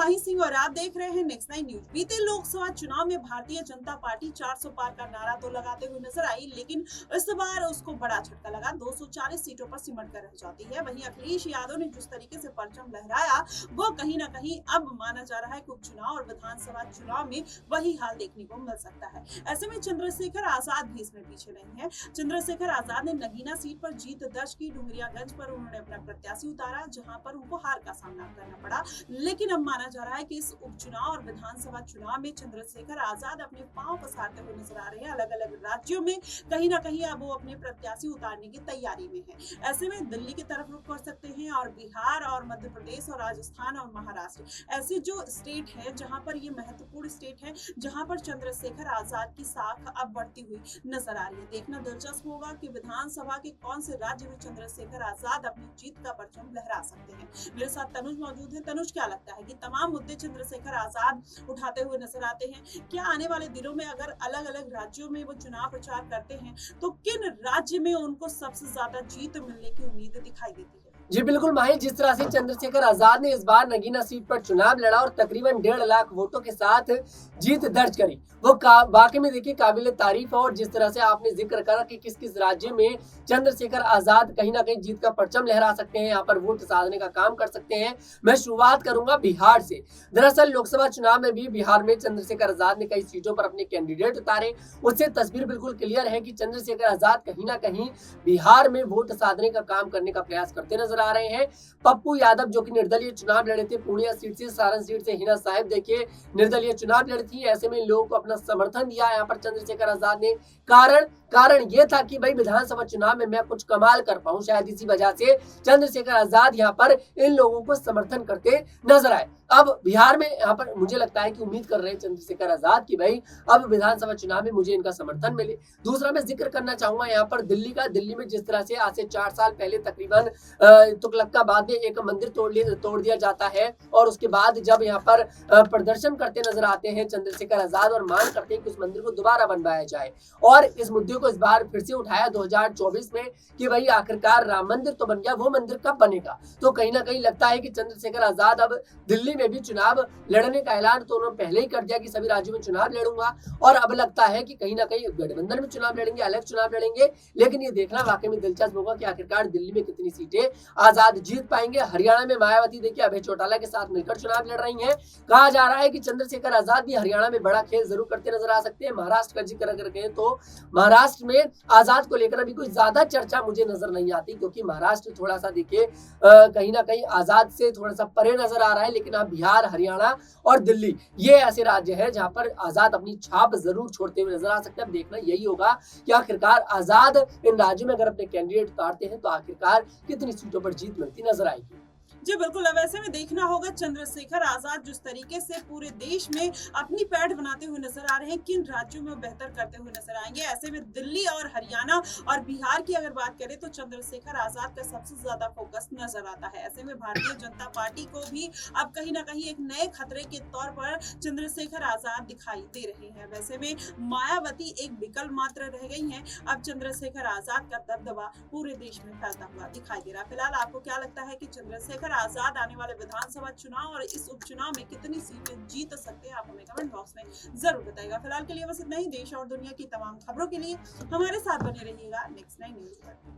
माही सिंह और आप देख रहे हैं नेक्स्ट 9 न्यूज। बीते लोकसभा चुनाव में भारतीय जनता पार्टी 400 पार का नारा तो लगाते हुए नजर आई, लेकिन इस बार उसको बड़ा झटका लगा। 240 सीटों पर सिमट कर रह जाती है। वहीं अखिलेश यादव ने जिस तरीके से परचम लहराया, वो कहीं ना कहीं अब माना जा रहा है कि उपचुनाव और विधानसभा चुनाव में वही हाल देखने को मिल सकता है। ऐसे में चंद्रशेखर आजाद भी इसमें पीछे नहीं है। चंद्रशेखर आजाद ने नगीना सीट पर जीत दर्ज की। डुमरियागंज पर उन्होंने अपना प्रत्याशी उतारा, जहां पर उनको हार का सामना करना पड़ा। लेकिन अब माना जा रहा है कि इस उपचुनाव और विधानसभा चुनाव में चंद्रशेखर आजाद अपने पांव पसारते हुए नजर आ रहे हैं। अलग अलग राज्यों में कहीं ना कहीं अब वो अपने प्रत्याशी उतारने की तैयारी में है। ऐसे में दिल्ली की तरफ रुख कर सकते हैं और बिहार और मध्य प्रदेश और राजस्थान और महाराष्ट्र ऐसे जो स्टेट है, जहां पर ये महत्वपूर्ण स्टेट है, जहां पर चंद्रशेखर आजाद की साख अब बढ़ती हुई नजर आ रही है। देखना दिलचस्प होगा कि विधानसभा के कौन से राज्य में चंद्रशेखर आजाद अपनी जीत का परचम लहरा सकते हैं। मेरे साथ तनुज मौजूद है। तनुज, क्या लगता है कि तमाम मुद्दे चंद्रशेखर आजाद उठाते हुए नजर आते हैं? क्या आने वाले दिनों में अगर अलग अलग राज्यों में वो चुनाव प्रचार करते हैं, तो किन राज्य में उनको सबसे ज्यादा जीत मिलने की उम्मीद दिखाई देती है? जी बिल्कुल माही, जिस तरह से चंद्रशेखर आजाद ने इस बार नगीना सीट पर चुनाव लड़ा और तकरीबन 1.5 लाख वोटों के साथ जीत दर्ज करी, वो वाकई में देखिए काबिल तारीफ है। और जिस तरह से आपने जिक्र करा कि किस किस राज्य में चंद्रशेखर आजाद कहीं ना कहीं जीत का परचम लहरा सकते हैं, यहाँ पर वोट साधने का काम कर सकते हैं, मैं शुरुआत करूंगा बिहार से। दरअसल लोकसभा चुनाव में भी बिहार में चंद्रशेखर आजाद ने कई सीटों पर अपने कैंडिडेट उतारे। उससे तस्वीर बिल्कुल क्लियर है कि चंद्रशेखर आजाद कहीं ना कहीं बिहार में वोट साधने का काम करने का प्रयास करते नजर आ रहे हैं। पप्पू यादव जो कि निर्दलीय चुनाव लड़े थे पूर्णिया सीट से, सारण सीट से हिना साहिब देखिए निर्दलीय चुनाव लड़ी थी। ऐसे में लोगों को अपना समर्थन दिया यहाँ पर चंद्रशेखर आजाद ने। कारण ये था कि भाई विधानसभा चुनाव में मैं कुछ कमाल कर पाऊं, शायद इसी वजह से चंद्रशेखर आजाद यहाँ पर इन लोगों को समर्थन करते नजर आए। अब बिहार में यहाँ पर मुझे लगता है कि उम्मीद कर रहे हैं चंद्रशेखर आजाद की भाई अब विधानसभा चुनाव में मुझे इनका समर्थन मिले। दूसरा मैं जिक्र करना चाहूंगा यहाँ पर दिल्ली का। दिल्ली में जिस तरह से आज से 4 साल पहले तकरीबन तुगलकाबाद में एक मंदिर तोड़ दिया जाता है, और उसके बाद जब यहाँ पर प्रदर्शन करते नजर आते हैं चंद्रशेखर आजाद और मांग करते हैं कि उस मंदिर को दोबारा बनवाया जाए, और इस मुद्दे को इस बार फिर से उठाया 2024 में कि भाई आखिरकार राम मंदिर तो बन गया, वो मंदिर कब बनेगा। तो कहीं ना कहीं लगता है कि चंद्रशेखर आजाद अब दिल्ली में भी चुनाव लड़ने का ऐलान तो उन्होंने पहले ही कर दिया कि सभी राज्यों में चुनाव लड़ूंगा, और अब लगता है कि कहीं ना कहीं गठबंधन में चुनाव लड़ेंगे, अलग चुनाव लड़ेंगे। लेकिन ये देखना वाकई में दिलचस्प होगा कि आखिरकार दिल्ली में कितनी सीटें आजाद जीत पाएंगे। हरियाणा में मायावती देखिए अभय चौटाला के साथ मिलकर चुनाव लड़ रही हैं। कहा जा रहा है कि चंद्रशेखर आजाद भी हरियाणा में बड़ा खेल जरूर करते नजर आ सकते हैं। महाराष्ट्र का जिक्र अगर करें तो महाराष्ट्र में आजाद को लेकर अभी कोई ज्यादा चर्चा मुझे नजर नहीं आती, क्योंकि महाराष्ट्र थोड़ा सा देखिए कहीं ना कहीं आजाद से थोड़ा सा परे नजर आ रहा है। लेकिन अब बिहार, हरियाणा और दिल्ली ये ऐसे राज्य है जहां पर आजाद अपनी छाप जरूर छोड़ते हुए नजर आ सकते हैं। अब देखना यही होगा कि आखिरकार आजाद इन राज्यों में अगर अपने कैंडिडेट उतारते हैं तो आखिरकार कितनी सीटों पर जीत मिलती नजर आएगी। जी बिल्कुल। अब ऐसे में देखना होगा चंद्रशेखर आजाद जिस तरीके से पूरे देश में अपनी पैठ बनाते हुए नजर आ रहे हैं, किन राज्यों में बेहतर करते हुए नजर आएंगे। ऐसे में दिल्ली और हरियाणा और बिहार की अगर बात करें तो चंद्रशेखर आजाद का सबसे ज्यादा फोकस नजर आता है। ऐसे में भारतीय जनता पार्टी को भी अब कहीं ना कहीं एक नए खतरे के तौर पर चंद्रशेखर आजाद दिखाई दे रहे हैं। वैसे में मायावती एक विकल्प मात्र रह गई है। अब चंद्रशेखर आजाद का दबदबा पूरे देश में फैलता हुआ दिखाई दे रहा है। फिलहाल आपको क्या लगता है कि चंद्रशेखर आजाद आने वाले विधानसभा चुनाव और इस उपचुनाव में कितनी सीटें जीत सकते हैं? आप हमें कमेंट बॉक्स में जरूर बताइएगा। फिलहाल के लिए बस इतना ही। देश और दुनिया की तमाम खबरों के लिए हमारे साथ बने रहिएगा नेक्स्ट 9 न्यूज पर।